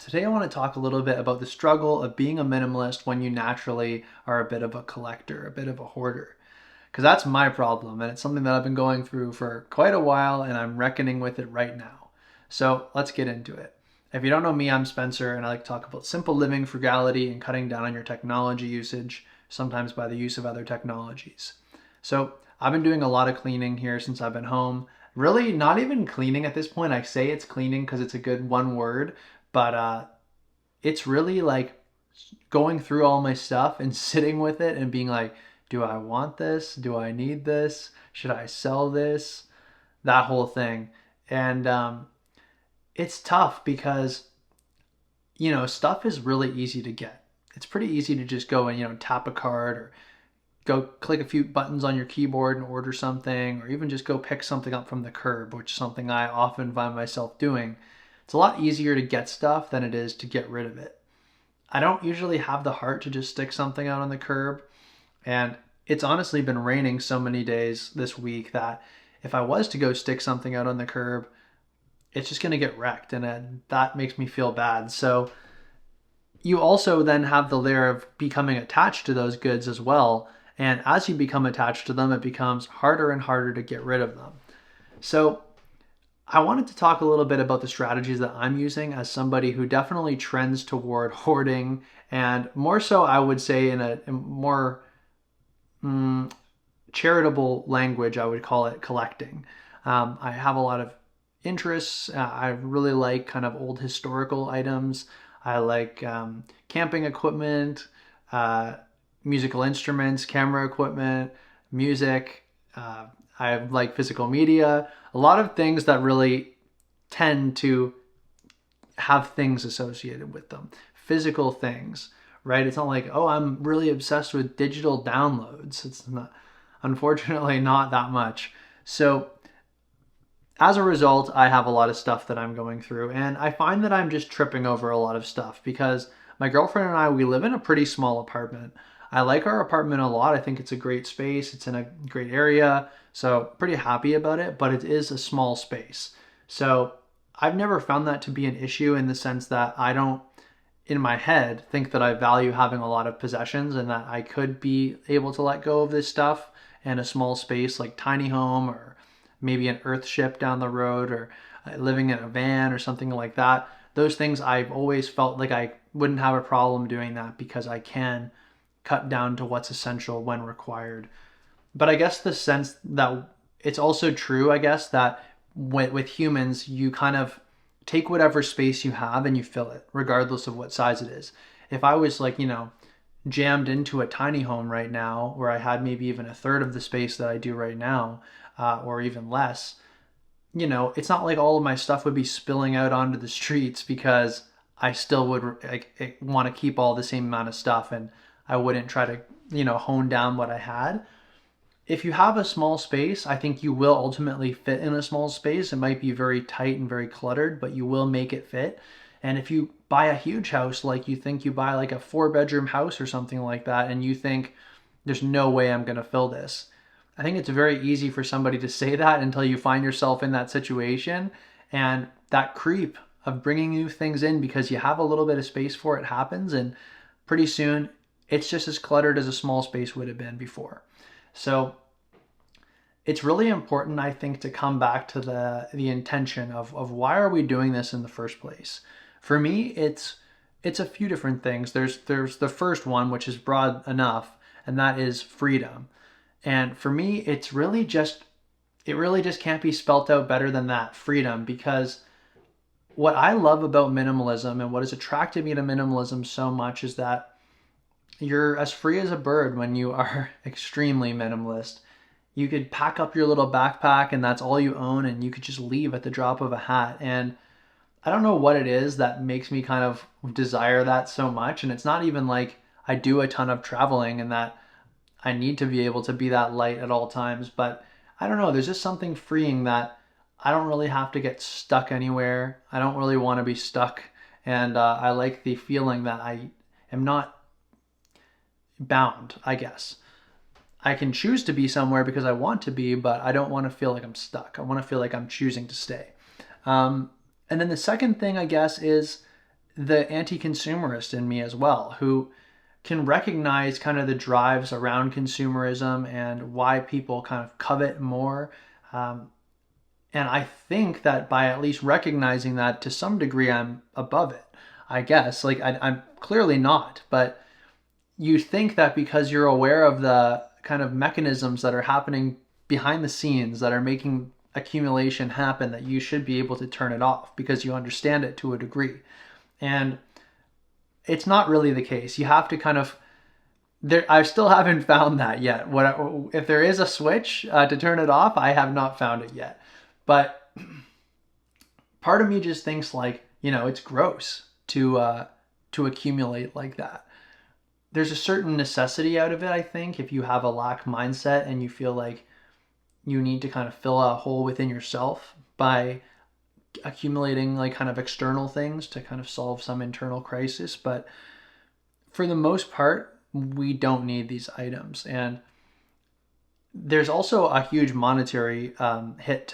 Today, I want to talk a little bit about the struggle of being a minimalist when you naturally are a bit of a collector, a bit of a hoarder. Because that's my problem, and it's something that I've been going through for quite a while, and I'm reckoning with it right now. So let's get into it. If you don't know me, I'm Spencer, and I like to talk about simple living, frugality, and cutting down on your technology usage, sometimes by the use of other technologies. So I've been doing a lot of cleaning here since I've been home. Really, not even cleaning at this point. I say it's cleaning because it's a good one word, but it's really like going through all my stuff and sitting with it and being like, do I want this? Do I need this? Should I sell this? That whole thing. And it's tough because, stuff is really easy to get. It's pretty easy to just go and, tap a card or go click a few buttons on your keyboard and order something, or even just go pick something up from the curb, which is something I often find myself doing. It's a lot easier to get stuff than it is to get rid of it. I don't usually have the heart to just stick something out on the curb. And it's honestly been raining so many days this week that if I was to go stick something out on the curb, it's just going to get wrecked. And that makes me feel bad. So you also then have the layer of becoming attached to those goods as well. And as you become attached to them, it becomes harder and harder to get rid of them. So I wanted to talk a little bit about the strategies that I'm using as somebody who definitely trends toward hoarding, and more so, I would say, in a more charitable language, I would call it collecting. I have a lot of interests. I really like kind of old historical items. I like camping equipment, musical instruments, camera equipment, music. I like physical media, a lot of things that really tend to have things associated with them, physical things, right? It's not like, oh, I'm really obsessed with digital downloads. It's not, unfortunately, not that much. So as a result, I have a lot of stuff that I'm going through, and I find that I'm just tripping over a lot of stuff because my girlfriend and I, we live in a pretty small apartment. I like our apartment a lot. I think it's a great space. It's in a great area. So pretty happy about it, but it is a small space. So I've never found that to be an issue in the sense that I don't, in my head, think that I value having a lot of possessions and that I could be able to let go of this stuff in a small space like tiny home or maybe an earthship down the road or living in a van or something like that. Those things I've always felt like I wouldn't have a problem doing that because I can cut down to what's essential when required. But I guess the sense that it's also true, I guess, that with humans, you kind of take whatever space you have and you fill it, regardless of what size it is. If I was like, jammed into a tiny home right now, where I had maybe even a third of the space that I do right now, or even less, it's not like all of my stuff would be spilling out onto the streets because I still would like want to keep all the same amount of stuff and I wouldn't try to, hone down what I had. If you have a small space, I think you will ultimately fit in a small space. It might be very tight and very cluttered, but you will make it fit. And if you buy a huge house, like you think you buy like a 4-bedroom house or something like that, and you think there's no way I'm going to fill this, I think it's very easy for somebody to say that until you find yourself in that situation. And that creep of bringing new things in because you have a little bit of space for it happens. And pretty soon it's just as cluttered as a small space would have been before. So it's really important, I think, to come back to the intention of why are we doing this in the first place. For me, it's a few different things. There's the first one, which is broad enough, and that is freedom. And for me, it really just can't be spelt out better than that, freedom, because what I love about minimalism and what has attracted me to minimalism so much is that you're as free as a bird when you are extremely minimalist. You could pack up your little backpack and that's all you own, and you could just leave at the drop of a hat. And I don't know what it is that makes me kind of desire that so much. And it's not even like I do a ton of traveling and that I need to be able to be that light at all times. But I don't know, there's just something freeing that I don't really have to get stuck anywhere. I don't really want to be stuck. And I like the feeling that I am not bound, I guess. I can choose to be somewhere because I want to be, but I don't want to feel like I'm stuck. I want to feel like I'm choosing to stay. And then the second thing, I guess, is the anti-consumerist in me as well, who can recognize kind of the drives around consumerism and why people kind of covet more. Um, and I think that by at least recognizing that to some degree, I'm above it, I guess. Like, I'm clearly not, but you think that because you're aware of the kind of mechanisms that are happening behind the scenes that are making accumulation happen, that you should be able to turn it off because you understand it to a degree. And it's not really the case. You have to kind of there. I still haven't found that yet. What if there is a switch to turn it off? I have not found it yet. But part of me just thinks like, it's gross to accumulate like that. There's a certain necessity out of it, I think, if you have a lack mindset and you feel like you need to kind of fill a hole within yourself by accumulating like kind of external things to kind of solve some internal crisis. But for the most part, we don't need these items. And there's also a huge monetary hit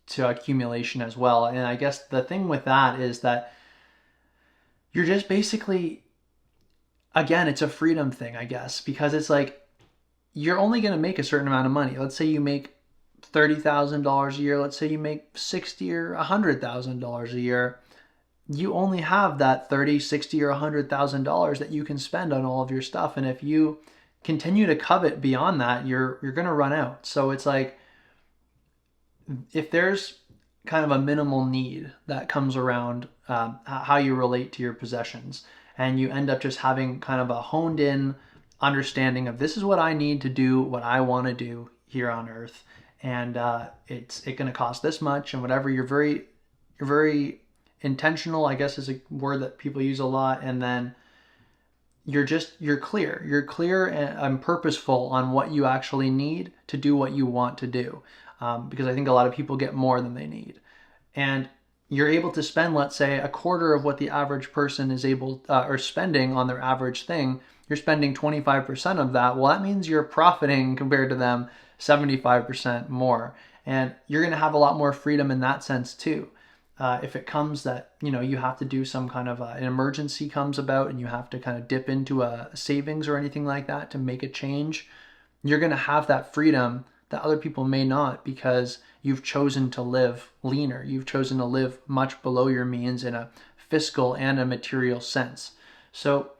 to accumulation as well. And I guess the thing with that is that you're just basically, again, it's a freedom thing, I guess, because it's like you're only going to make a certain amount of money. Let's say you make $30,000 a year. Let's say you make $60,000 or $100,000 a year. You only have that $30,000, $60,000 or $100,000 that you can spend on all of your stuff. And if you continue to covet beyond that, you're going to run out. So it's like, if there's kind of a minimal need that comes around how you relate to your possessions, and you end up just having kind of a honed in understanding of this is what I need to do what I want to do here on earth, and it's going to cost this much and whatever. You're very intentional, I guess is a word that people use a lot, and then you're clear and purposeful on what you actually need to do what you want to do, because I think a lot of people get more than they need, and you're able to spend, let's say, a quarter of what the average person is able or spending on their average thing. You're spending 25% of that. Well, that means you're profiting compared to them 75% more. And you're going to have a lot more freedom in that sense too. If it comes that, you have to do some kind of an emergency comes about and you have to kind of dip into a savings or anything like that to make a change, you're going to have that freedom that other people may not, because you've chosen to live leaner. You've chosen to live much below your means in a fiscal and a material sense. So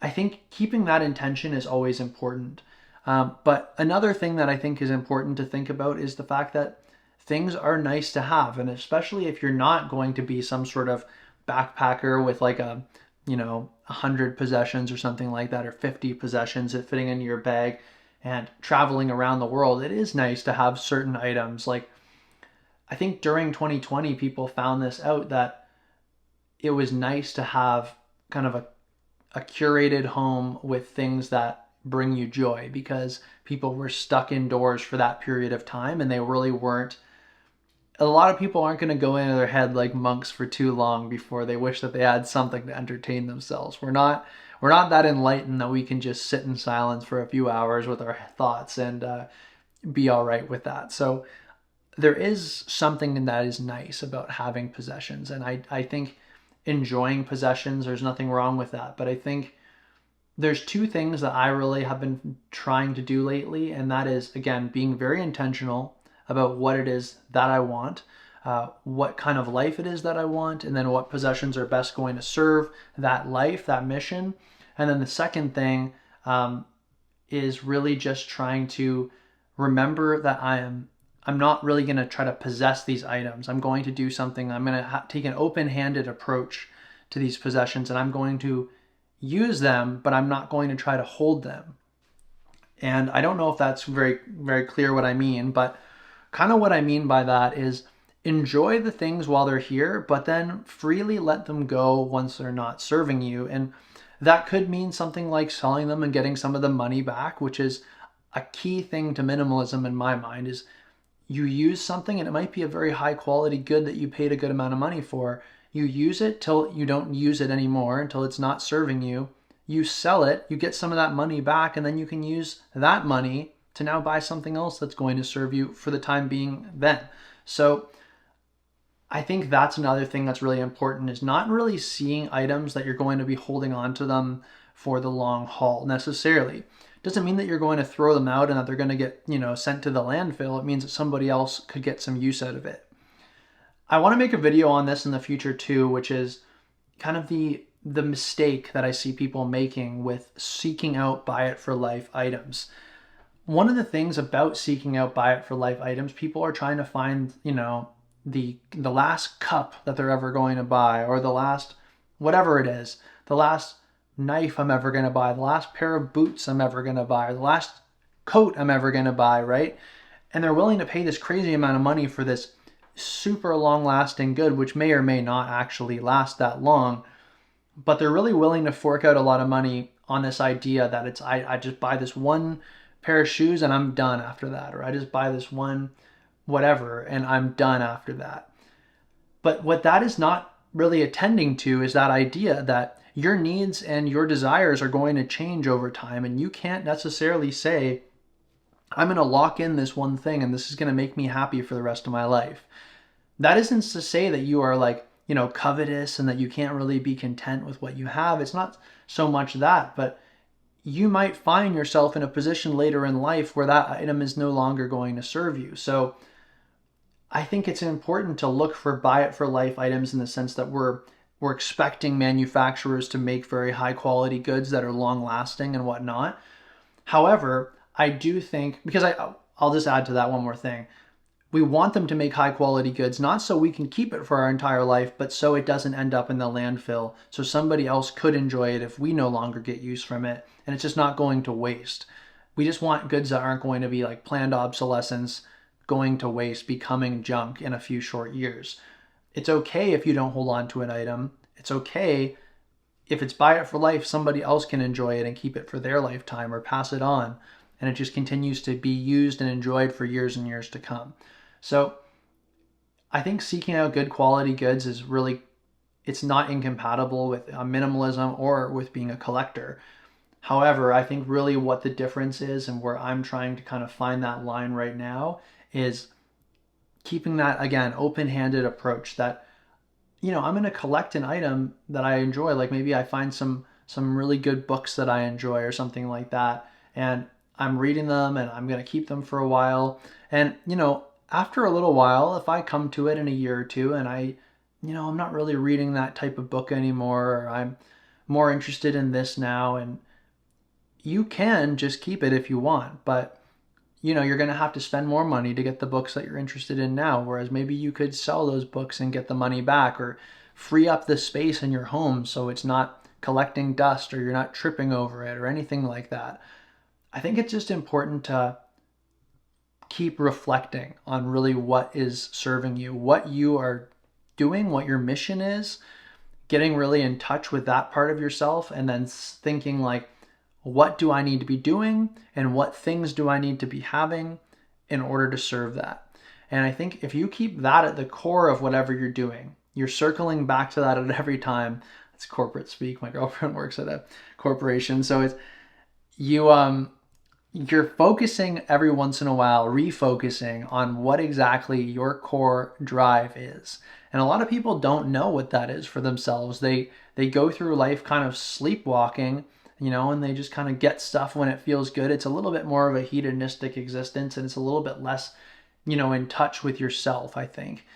I think keeping that intention is always important. But another thing that I think is important to think about is the fact that things are nice to have. And especially if you're not going to be some sort of backpacker with like 100 possessions or something like that, or 50 possessions that fitting into your bag and traveling around the world, it is nice to have certain items. Like, I think during 2020, people found this out, that it was nice to have kind of a curated home with things that bring you joy, because people were stuck indoors for that period of time and they really weren't. A lot of people aren't going to go into their head like monks for too long before they wish that they had something to entertain themselves. We're not that enlightened that we can just sit in silence for a few hours with our thoughts and be all right with that. So there is something that is nice about having possessions. And I think enjoying possessions, there's nothing wrong with that. But I think there's two things that I really have been trying to do lately. And that is, again, being very intentional about what it is that I want, what kind of life it is that I want, and then what possessions are best going to serve that life, that mission. And then the second thing is really just trying to remember that I'm not really going to try to possess these items. I'm going to do something. I'm going to take an open-handed approach to these possessions, and I'm going to use them, but I'm not going to try to hold them. And I don't know if that's very, very clear what I mean, but kind of what I mean by that is enjoy the things while they're here, but then freely let them go once they're not serving you. And that could mean something like selling them and getting some of the money back, which is a key thing to minimalism in my mind. Is you use something, and it might be a very high quality good that you paid a good amount of money for. You use it till you don't use it anymore, until it's not serving you. You sell it, you get some of that money back, and then you can use that money to now buy something else that's going to serve you for the time being then. So I think that's another thing that's really important, is not really seeing items that you're going to be holding on to them for the long haul necessarily. Doesn't mean that you're going to throw them out and that they're going to get, sent to the landfill. It means that somebody else could get some use out of it. I want to make a video on this in the future too, which is kind of the mistake that I see people making with seeking out buy it for life items. One of the things about seeking out buy it for life items, people are trying to find, the last cup that they're ever going to buy, or the last whatever it is, the last knife I'm ever going to buy, the last pair of boots I'm ever going to buy, or the last coat I'm ever going to buy, right? And they're willing to pay this crazy amount of money for this super long lasting good, which may or may not actually last that long, but they're really willing to fork out a lot of money on this idea that it's I just buy this one pair of shoes and I'm done after that, or I just buy this one whatever and I'm done after that. But what that is not really attending to is that idea that your needs and your desires are going to change over time, and you can't necessarily say, I'm going to lock in this one thing and this is going to make me happy for the rest of my life. That isn't to say that you are like, covetous and that you can't really be content with what you have. It's not so much that, but you might find yourself in a position later in life where that item is no longer going to serve you. So I think it's important to look for buy it for life items in the sense that we're expecting manufacturers to make very high quality goods that are long lasting and whatnot. However, I do think, because I'll just add to that one more thing. We want them to make high quality goods, not so we can keep it for our entire life, but so it doesn't end up in the landfill. So somebody else could enjoy it if we no longer get use from it, and it's just not going to waste. We just want goods that aren't going to be like planned obsolescence, going to waste, becoming junk in a few short years. It's okay if you don't hold on to an item. It's okay if it's buy it for life, somebody else can enjoy it and keep it for their lifetime or pass it on, and it just continues to be used and enjoyed for years and years to come. So I think seeking out good quality goods is really, it's not incompatible with minimalism or with being a collector. However, I think really what the difference is, and where I'm trying to kind of find that line right now, is keeping that, again, open-handed approach that, I'm going to collect an item that I enjoy. Like maybe I find some really good books that I enjoy or something like that, and I'm reading them and I'm going to keep them for a while. And, after a little while, if I come to it in a year or two and I'm not really reading that type of book anymore, or I'm more interested in this now, and you can just keep it if you want, but you're going to have to spend more money to get the books that you're interested in now, whereas maybe you could sell those books and get the money back, or free up the space in your home so it's not collecting dust or you're not tripping over it or anything like that. I think it's just important to keep reflecting on really what is serving you, what you are doing, what your mission is, getting really in touch with that part of yourself, and then thinking like, what do I need to be doing and what things do I need to be having in order to serve that? And I think if you keep that at the core of whatever you're doing, you're circling back to that at every time. It's corporate speak. My girlfriend works at a corporation, so it's you're focusing every once in a while, refocusing on what exactly your core drive is. And a lot of people don't know what that is for themselves. They go through life kind of sleepwalking, and they just kind of get stuff when it feels good. It's a little bit more of a hedonistic existence, and it's a little bit less, in touch with yourself, I think.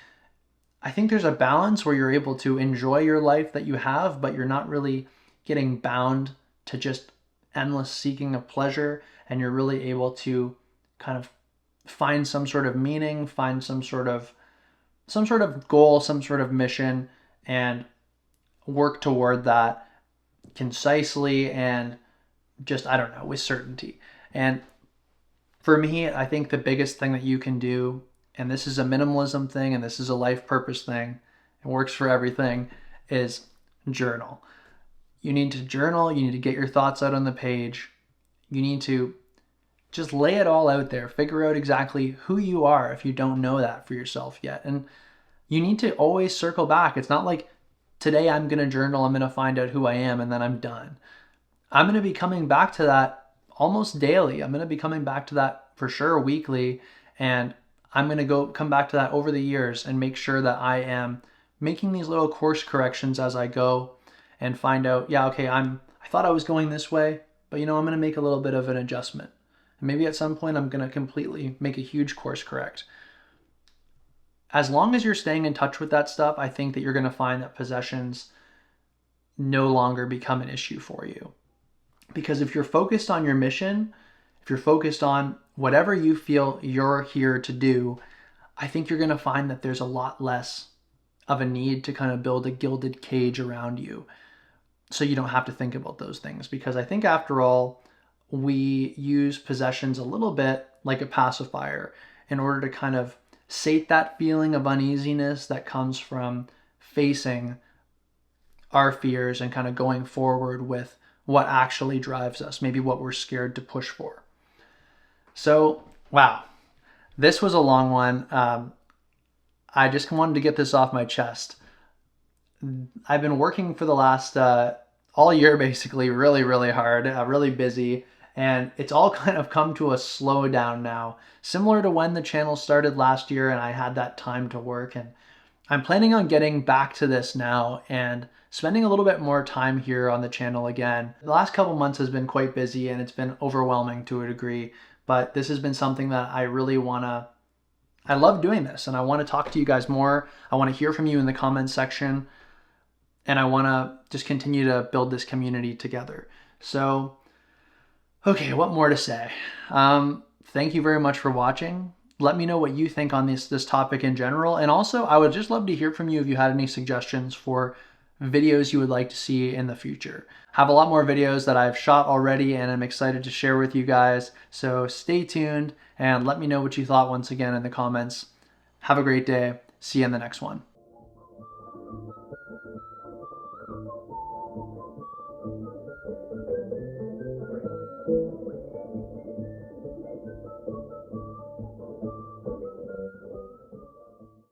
I think there's a balance where you're able to enjoy your life that you have, but you're not really getting bound to just endless seeking of pleasure, and you're really able to kind of find some sort of meaning, find some sort of goal, some sort of mission, and work toward that concisely and just, I don't know, with certainty. And for me, I think the biggest thing that you can do, and this is a minimalism thing and this is a life purpose thing, it works for everything, is journal. You need to journal, you need to get your thoughts out on the page. You need to just lay it all out there. Figure out exactly who you are if you don't know that for yourself yet. And you need to always circle back. It's not like today I'm going to journal, I'm going to find out who I am, and then I'm done. I'm going to be coming back to that almost daily. I'm going to be coming back to that for sure weekly. And I'm going to come back to that over the years and make sure that I am making these little course corrections as I go and find out, yeah, okay, I thought I was going this way, but I'm going to make a little bit of an adjustment. And maybe at some point I'm going to completely make a huge course correct. As long as you're staying in touch with that stuff, I think that you're going to find that possessions no longer become an issue for you. Because if you're focused on your mission, if you're focused on whatever you feel you're here to do, I think you're going to find that there's a lot less of a need to kind of build a gilded cage around you so you don't have to think about those things. Because I think after all, we use possessions a little bit like a pacifier in order to kind of sate that feeling of uneasiness that comes from facing our fears and kind of going forward with what actually drives us, maybe what we're scared to push for. So, wow, this was a long one. I just wanted to get this off my chest. I've been working for the last all year, basically, really, really hard, really busy, and it's all kind of come to a slowdown now, similar to when the channel started last year and I had that time to work. And I'm planning on getting back to this now and spending a little bit more time here on the channel again. The last couple months has been quite busy and it's been overwhelming to a degree, but this has been something that I really I love doing this and I want to talk to you guys more. I want to hear from you in the comments section and I want to just continue to build this community together. So, okay, what more to say? Thank you very much for watching. Let me know what you think on this topic in general. And also, I would just love to hear from you if you had any suggestions for videos you would like to see in the future. I have a lot more videos that I've shot already and I'm excited to share with you guys. So stay tuned and let me know what you thought once again in the comments. Have a great day. See you in the next one.